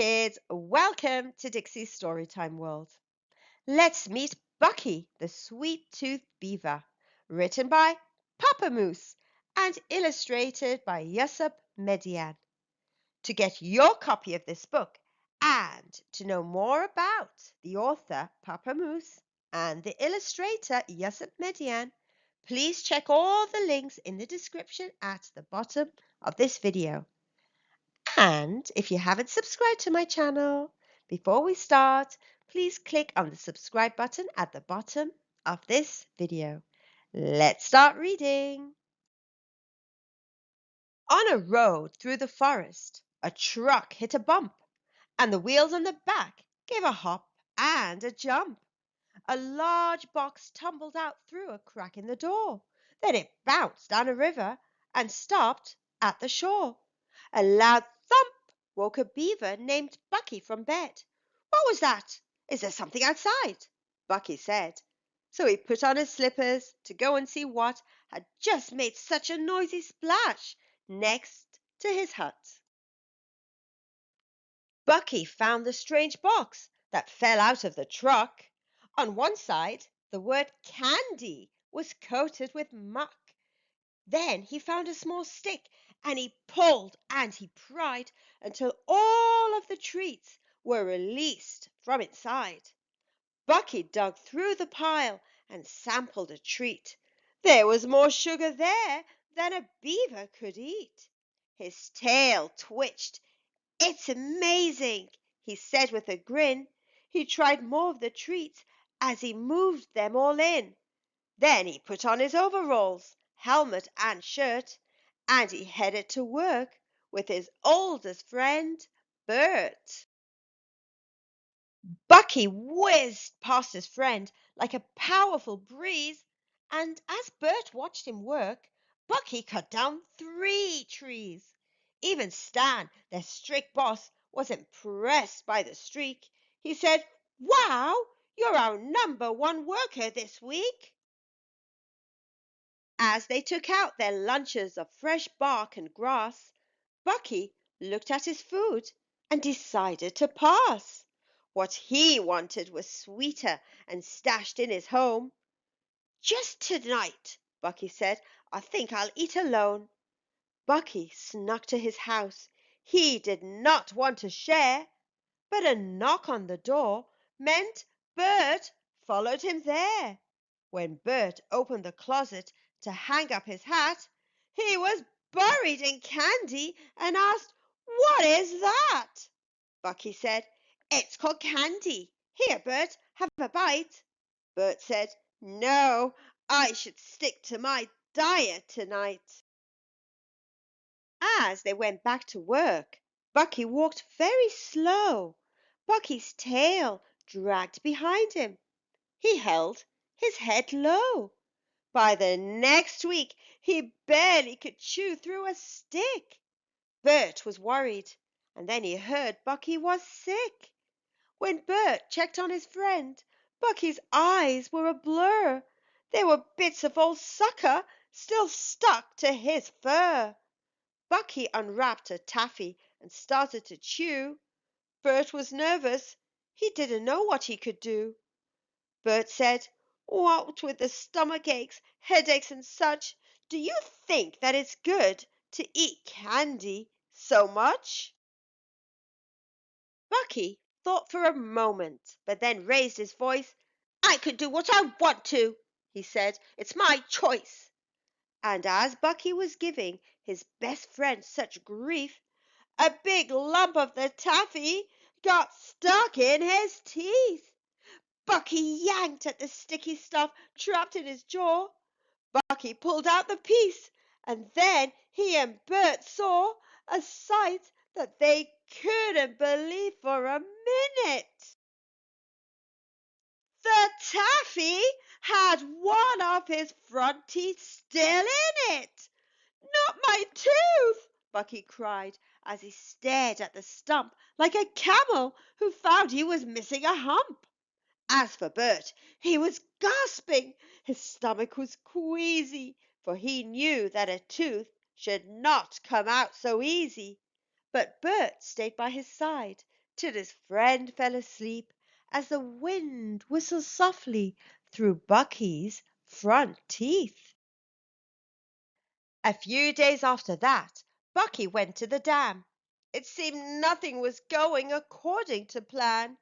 Kids, welcome to Dixie's Storytime World. Let's meet Bucky the Sweet-Toothed Beaver, written by Papa Moose and illustrated by Yusup Mediyan. To get your copy of this book and to know more about the author Papa Moose and the illustrator Yusup Mediyan, please check all the links in the description at the bottom of this video. And if you haven't subscribed to my channel, before we start, please click on the subscribe button at the bottom of this video. Let's start reading. On a road through the forest, a truck hit a bump, and the wheels on the back gave a hop and a jump. A large box tumbled out through a crack in the door. Then it bounced down a river and stopped at the shore. A loud thump woke a beaver named Bucky from bed. "What was that? Is there something outside?" Bucky said. So he put on his slippers to go and see what had just made such a noisy splash next to his hut. Bucky found the strange box that fell out of the truck. On one side, the word candy was coated with muck. Then he found a small stick, and he pulled and he pried until all of the treats were released from inside. Bucky dug through the pile and sampled a treat. There was more sugar there than a beaver could eat. His tail twitched. "It's amazing," he said with a grin. He tried more of the treats as he moved them all in. Then he put on his overalls, helmet and shirt, and he headed to work with his oldest friend, Bert. Bucky whizzed past his friend like a powerful breeze, and as Bert watched him work, Bucky cut down 3 trees. Even Stan, their strict boss, was impressed by the streak. He said, "Wow, you're our #1 worker this week." As they took out their lunches of fresh bark and grass, Bucky looked at his food and decided to pass. What he wanted was sweeter and stashed in his home. "Just tonight," Bucky said, "I think I'll eat alone." Bucky snuck to his house. He did not want to share, but a knock on the door meant Bert followed him there. When Bert opened the closet to hang up his hat, he was buried in candy and asked, "What is that?" Bucky said, "It's called candy. Here, Bert, have a bite." Bert said, "No, I should stick to my diet tonight." As they went back to work, Bucky walked very slow. Bucky's tail dragged behind him. He held his head low. By the next week he barely could chew through a stick. Bert was worried, and then he heard Bucky was sick. When Bert checked on his friend, Bucky's eyes were a blur. There were bits of old sucker still stuck to his fur. Bucky unwrapped a taffy and started to chew. Bert was nervous. He didn't know what he could do. Bert said, "What with the stomach aches, headaches, and such, do you think that it's good to eat candy so much?" Bucky thought for a moment, but then raised his voice. "I can do what I want to," he said. "It's my choice." And as Bucky was giving his best friend such grief, a big lump of the taffy got stuck in his teeth. Bucky yanked at the sticky stuff trapped in his jaw. Bucky pulled out the piece, and then he and Bert saw a sight that they couldn't believe for a minute. The taffy had one of his front teeth still in it. "Not my tooth!" Bucky cried as he stared at the stump like a camel who found he was missing a hump. As for Bert, he was gasping. His stomach was queasy, for he knew that a tooth should not come out so easy. But Bert stayed by his side till his friend fell asleep as the wind whistled softly through Bucky's front teeth. A few days after that, Bucky went to the dam. It seemed nothing was going according to plan.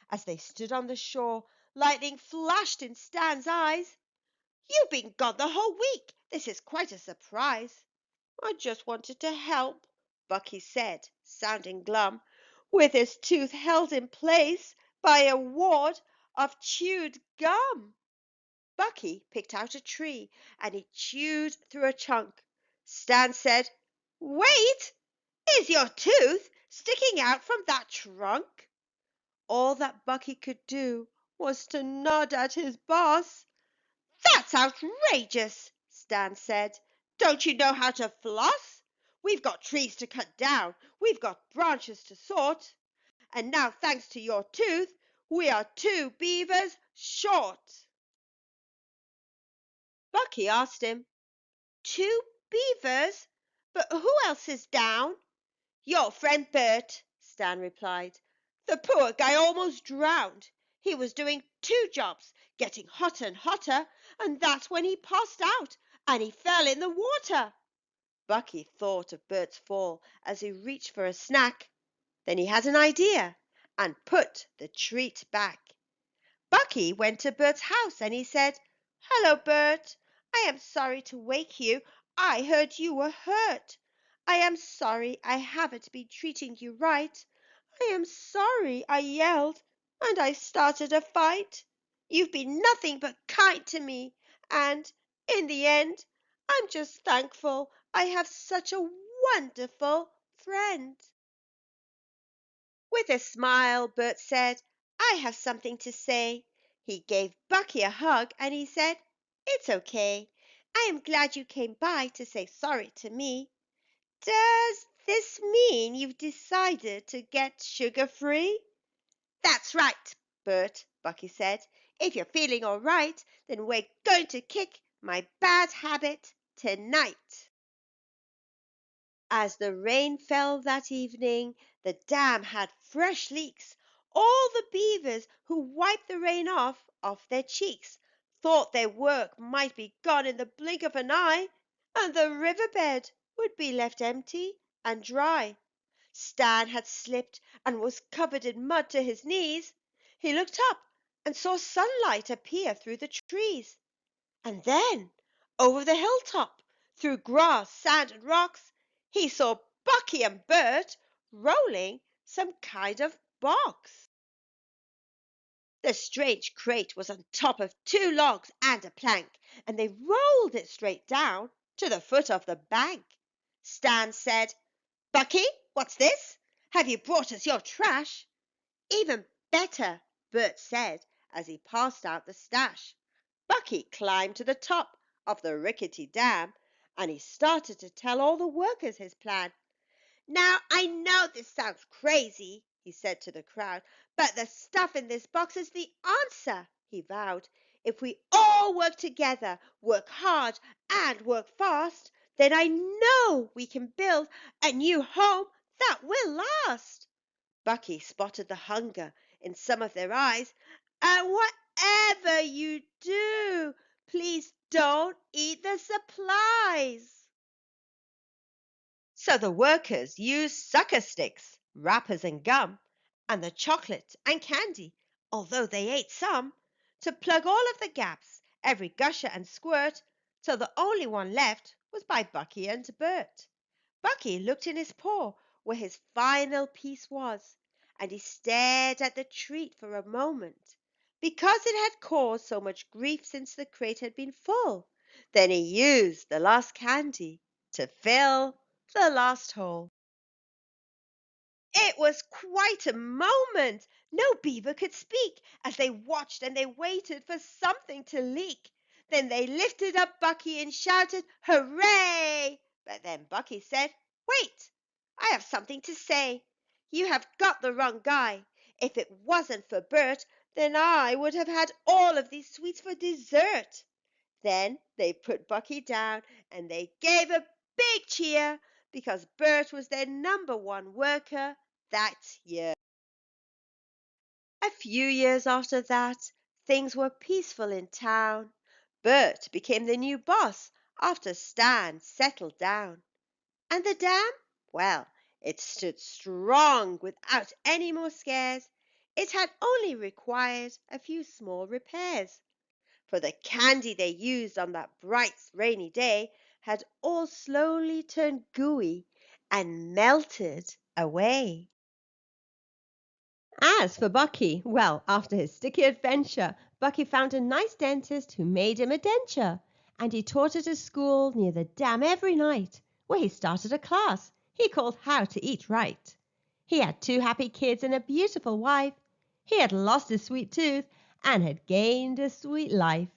As they stood on the shore, lightning flashed in Stan's eyes. "You've been gone the whole week. This is quite a surprise." "I just wanted to help," Bucky said, sounding glum, with his tooth held in place by a wad of chewed gum. Bucky picked out a tree and he chewed through a chunk. Stan said, "Wait! Is your tooth sticking out from that trunk?" All that Bucky could do was to nod at his boss. "That's outrageous," Stan said. "Don't you know how to floss? We've got trees to cut down. We've got branches to sort. And now, thanks to your tooth, we are 2 beavers short." Bucky asked him, "2 beavers? But who else is down?" "Your friend Bert," Stan replied. "The poor guy almost drowned. He was doing 2 jobs, getting hotter and hotter, and that's when he passed out and he fell in the water." Bucky thought of Bert's fall as he reached for a snack. Then he had an idea and put the treat back. Bucky went to Bert's house and he said, "Hello, Bert. I am sorry to wake you. I heard you were hurt. I am sorry I haven't been treating you right. I am sorry I yelled and I started a fight. You've been nothing but kind to me, and in the end, I'm just thankful I have such a wonderful friend." With a smile, Bert said, "I have something to say." He gave Bucky a hug and he said, "It's okay. I am glad you came by to say sorry to me. Does this mean you've decided to get sugar-free?" "That's right, Bert," Bucky said. "If you're feeling all right, then we're going to kick my bad habit tonight." As the rain fell that evening, the dam had fresh leaks. All the beavers who wiped the rain off their cheeks thought their work might be gone in the blink of an eye, and the riverbed would be left empty and dry. Stan had slipped and was covered in mud to his knees. He looked up and saw sunlight appear through the trees. And then, over the hilltop, through grass, sand, and rocks, he saw Bucky and Bert rolling some kind of box. The strange crate was on top of 2 logs and a plank, and they rolled it straight down to the foot of the bank. Stan said, "Bucky, what's this? Have you brought us your trash?" "Even better," Bert said as he passed out the stash. Bucky climbed to the top of the rickety dam and he started to tell all the workers his plan. "Now, I know this sounds crazy," he said to the crowd, "but the stuff in this box is the answer," he vowed. "If we all work together, work hard, and work fast, then I know we can build a new home that will last." Bucky spotted the hunger in some of their eyes. "And whatever you do, please don't eat the supplies." So the workers used sucker sticks, wrappers and gum, and the chocolate and candy, although they ate some, to plug all of the gaps, every gusher and squirt, till the only one left was by Bucky and Bert. Bucky looked in his paw where his final piece was, and he stared at the treat for a moment, because it had caused so much grief since the crate had been full. Then he used the last candy to fill the last hole. It was quite a moment. No beaver could speak as they watched and they waited for something to leak. Then they lifted up Bucky and shouted, "Hooray!" But then Bucky said, "Wait, I have something to say. You have got the wrong guy. If it wasn't for Bert, then I would have had all of these sweets for dessert." Then they put Bucky down and they gave a big cheer because Bert was their number one worker that year. few years after that, things were peaceful in town. Bert became the new boss after Stan settled down. And the dam? Well, it stood strong without any more scares. It had only required a few small repairs. For the candy they used on that bright rainy day had all slowly turned gooey and melted away. As for Bucky, well, after his sticky adventure, Bucky found a nice dentist who made him a denture, and he taught at a school near the dam every night, where he started a class he called How to Eat Right. He had 2 happy kids and a beautiful wife. He had lost his sweet tooth and had gained a sweet life.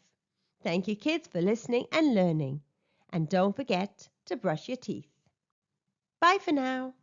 Thank you, kids, for listening and learning. And don't forget to brush your teeth. Bye for now.